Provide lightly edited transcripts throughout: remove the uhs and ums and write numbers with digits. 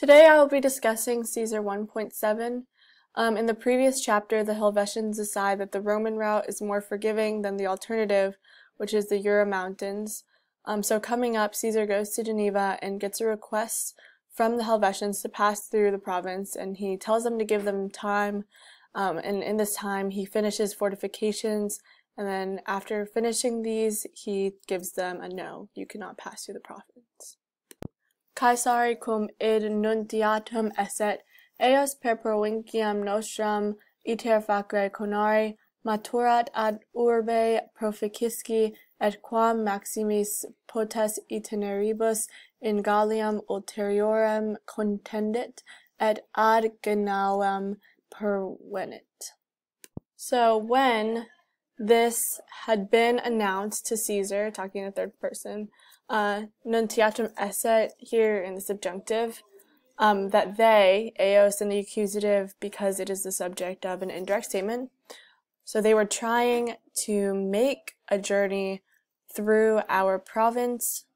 Today I will be discussing Caesar 1.7. In the previous chapter, the Helvetians decide that the Roman route is more forgiving than the alternative, which is the Jura Mountains. So coming up, Caesar goes to Geneva and gets a request from the Helvetians to pass through the province, and he tells them to give them time, and in this time he finishes fortifications, and then after finishing these, he gives them a no, you cannot pass through the province. Caesari cum id nuntiatum esset, eos per provinciam nostram iter facere conare, maturat ad urbe proficisci, et quam maximis potes itineribus in Galliam ulteriorem contendit, et ad Genauam pervenit. So when this had been announced to Caesar, talking in the third person, nuntiatum esset here in the subjunctive, that they, eos in the accusative, because it is the subject of an indirect statement. So they were trying to make a journey through our province.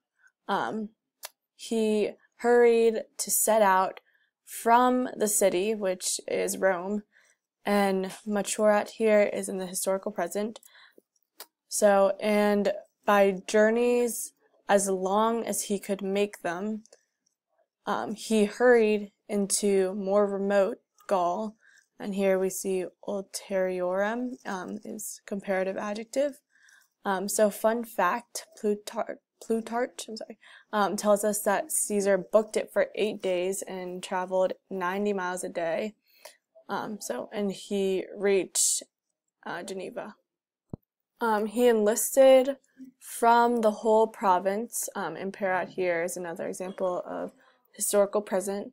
He hurried to set out from the city, which is Rome, and maturat here is in the historical present. So, and by journeys as long as he could make them, he hurried into more remote Gaul, and here we see ulteriorem is comparative adjective. So fun fact, Plutarch tells us that Caesar booked it for 8 days and traveled 90 miles a day. And he reached Geneva. He enlisted from the whole province. Imperat here is another example of historical present.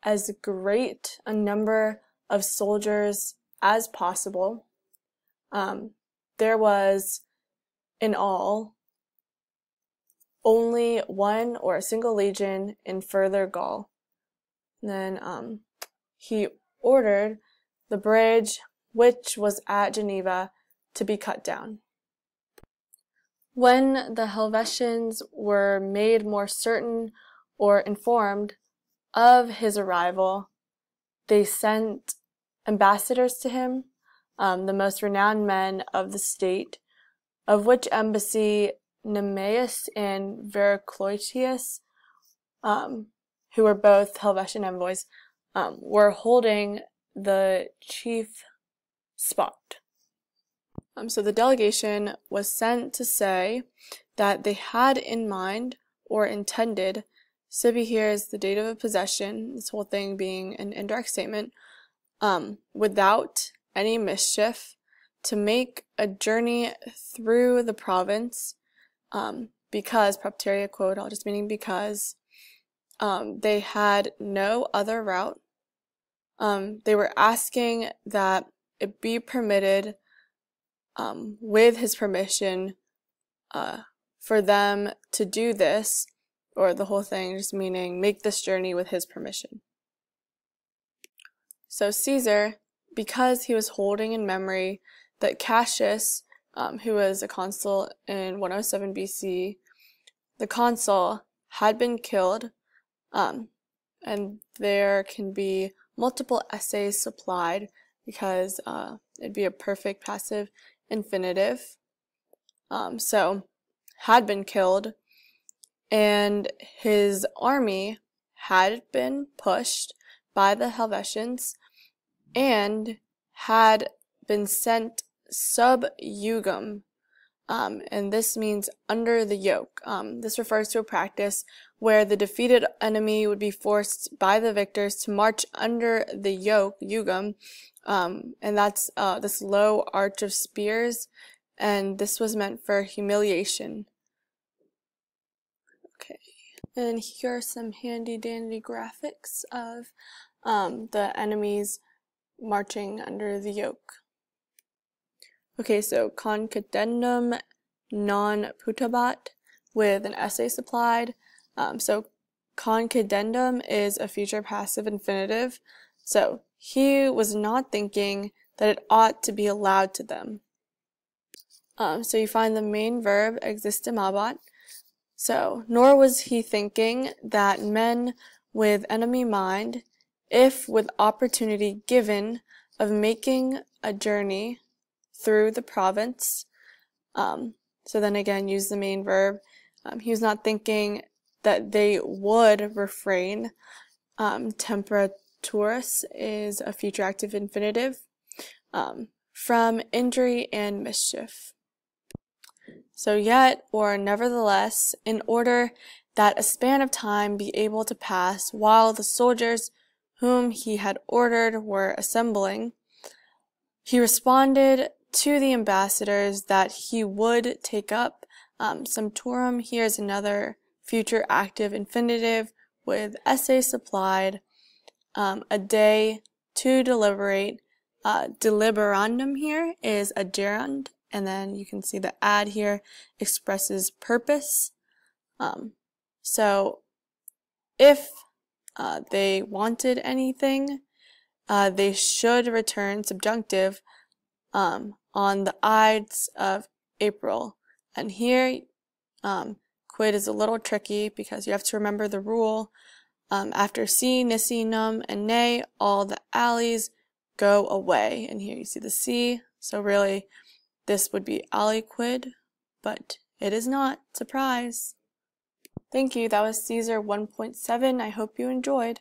As great a number of soldiers as possible. There was, in all, only one or a single legion in further Gaul. And then he ordered the bridge, which was at Geneva, to be cut down. When the Helvetians were made more certain or informed of his arrival, they sent ambassadors to him, the most renowned men of the state, of which embassy Nemeus and Vercloetius, who were both Helvetian envoys, were holding the chief spot. So the delegation was sent to say that they had in mind or intended, sibi here is the dative of possession, this whole thing being an indirect statement, without any mischief, to make a journey through the province, because, propteria quod, all just meaning because, they had no other route. They were asking that it be permitted, with his permission, for them to do this, or the whole thing just meaning make this journey with his permission. So Caesar, because he was holding in memory that Cassius, who was a consul in 107 BC, the consul had been killed, and there can be multiple essays supplied because it'd be a perfect passive infinitive. So had been killed, and his army had been pushed by the Helvetians and had been sent sub jugum, and this means under the yoke. This refers to a practice where the defeated enemy would be forced by the victors to march under the yoke, jugum, and that's this low arch of spears, and this was meant for humiliation. Okay, and here are some handy dandy graphics of the enemies marching under the yoke. Okay, so concedendum non putabat, with an essay supplied. So concedendum is a future passive infinitive. So he was not thinking that it ought to be allowed to them. So you find the main verb existimabat. So nor was he thinking that men with enemy mind, if with opportunity given of making a journey through the province. So then again, use the main verb. He was not thinking that they would refrain. Temperaturis is a future active infinitive, from injury and mischief. So yet, or nevertheless, in order that a span of time be able to pass while the soldiers whom he had ordered were assembling, he responded to the ambassadors that he would take up sumpturum. Here's another future active infinitive with essay supplied, a day to deliberate. Deliberandum here is a gerund, and then you can see the ad here expresses purpose. So if they wanted anything, they should return subjunctive on the Ides of April. And here, quid is a little tricky because you have to remember the rule. After si, nisi, num, and ne, all the alleys go away. And here you see the si, so really this would be aliquid, but it is not. Surprise! Thank you. That was Caesar 1.7. I hope you enjoyed.